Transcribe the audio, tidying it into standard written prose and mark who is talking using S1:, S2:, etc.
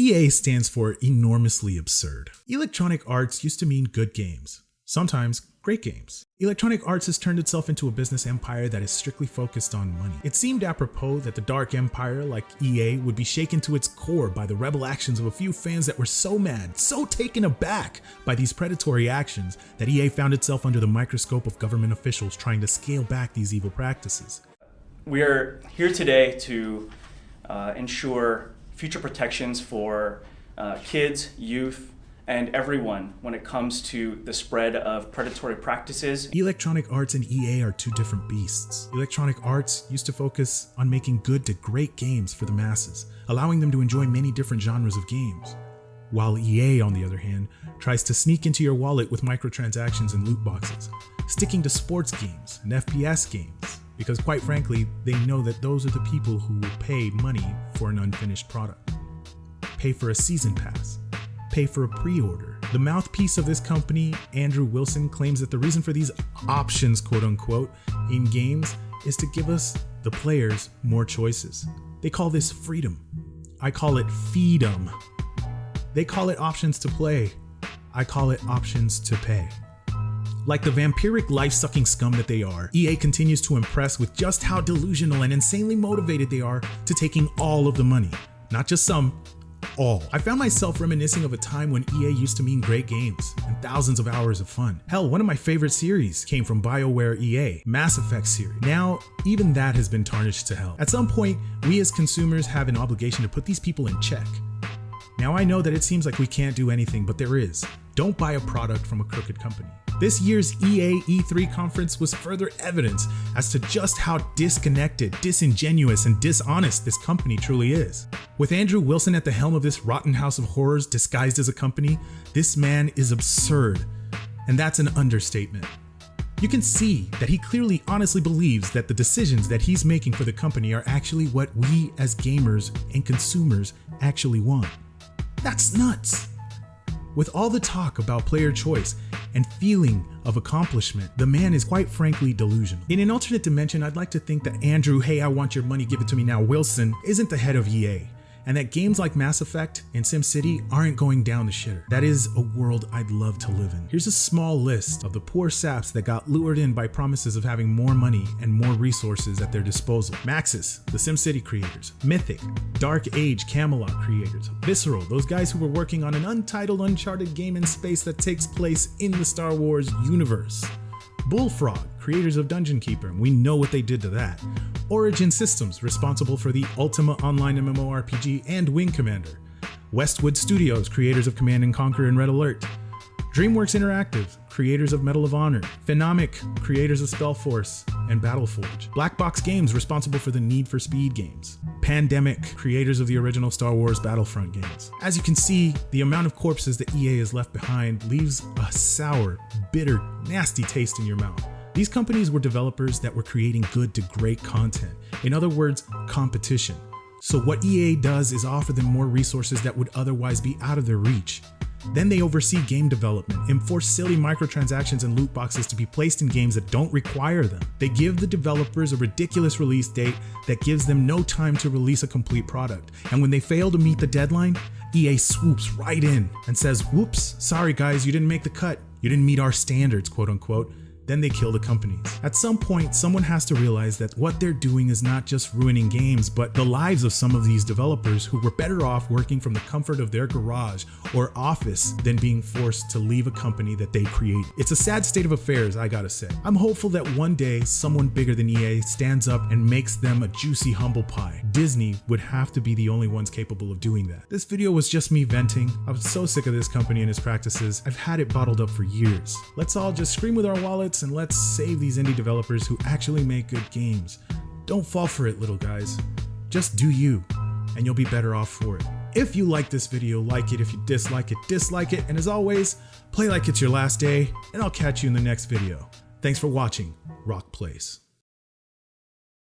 S1: EA stands for enormously absurd. Electronic Arts used to mean good games, sometimes great games. Electronic Arts has turned itself into a business empire that is strictly focused on money. It seemed apropos that the dark empire like EA would be shaken to its core by the rebel actions of a few fans that were so mad, so taken aback by these predatory actions that EA found itself under the microscope of government officials trying to scale back these evil practices.
S2: We are here today to ensure future protections for kids, youth, and everyone when it comes to the spread of predatory practices.
S1: Electronic Arts and EA are two different beasts. Electronic Arts used to focus on making good to great games for the masses, allowing them to enjoy many different genres of games. While EA, on the other hand, tries to sneak into your wallet with microtransactions and loot boxes, sticking to sports games and FPS games, because quite frankly, they know that those are the people who will pay money for an unfinished product. Pay for a season pass, pay for a pre-order. The mouthpiece of this company, Andrew Wilson, claims that the reason for these options, quote unquote, in games is to give us, the players, more choices. They call this freedom. I call it feedom. They call it options to play. I call it options to pay. Like the vampiric life-sucking scum that they are, EA continues to impress with just how delusional and insanely motivated they are to taking all of the money. Not just some, all. I found myself reminiscing of a time when EA used to mean great games and thousands of hours of fun. Hell, one of my favorite series came from BioWare EA, Mass Effect series. Now, even that has been tarnished to hell. At some point, we as consumers have an obligation to put these people in check. Now I know that it seems like we can't do anything, but there is. Don't buy a product from a crooked company. This year's EA E3 conference was further evidence as to just how disconnected, disingenuous, and dishonest this company truly is. With Andrew Wilson at the helm of this rotten house of horrors disguised as a company, this man is absurd, and that's an understatement. You can see that he clearly honestly believes that the decisions that he's making for the company are actually what we as gamers and consumers actually want. That's nuts! With all the talk about player choice and feeling of accomplishment, the man is quite frankly delusional. In an alternate dimension, I'd like to think that Andrew, hey, I want your money, give it to me now, Wilson, isn't the head of EA, and that games like Mass Effect and SimCity aren't going down the shitter. That is a world I'd love to live in. Here's a small list of the poor saps that got lured in by promises of having more money and more resources at their disposal. Maxis, the SimCity creators. Mythic, Dark Age Camelot creators. Visceral, those guys who were working on an untitled Uncharted game in space that takes place in the Star Wars universe. Bullfrog, creators of Dungeon Keeper, and we know what they did to that. Origin Systems, responsible for the Ultima Online MMORPG and Wing Commander. Westwood Studios, creators of Command & Conquer and Red Alert. DreamWorks Interactive, creators of Medal of Honor. Phenomic, creators of Spellforce and Battleforge. Black Box Games, responsible for the Need for Speed games. Pandemic, creators of the original Star Wars Battlefront games. As you can see, the amount of corpses that EA has left behind leaves a sour, bitter, nasty taste in your mouth. These companies were developers that were creating good to great content. In other words, competition. So what EA does is offer them more resources that would otherwise be out of their reach. Then they oversee game development, enforce silly microtransactions and loot boxes to be placed in games that don't require them. They give the developers a ridiculous release date that gives them no time to release a complete product. And when they fail to meet the deadline, EA swoops right in and says, whoops, sorry guys, you didn't make the cut. You didn't meet our standards, quote unquote. Then they kill the companies. At some point, someone has to realize that what they're doing is not just ruining games, but the lives of some of these developers who were better off working from the comfort of their garage or office than being forced to leave a company that they created. It's a sad state of affairs, I gotta say. I'm hopeful that one day someone bigger than EA stands up and makes them a juicy humble pie. Disney would have to be the only ones capable of doing that. This video was just me venting. I was so sick of this company and its practices. I've had it bottled up for years. Let's all just scream with our wallets and let's save these indie developers who actually make good games. Don't fall for it, little guys. Just do you, and you'll be better off for it. If you like this video, like it. If you dislike it, dislike it. And as always, play like it's your last day, and I'll catch you in the next video. Thanks for watching Rock Place.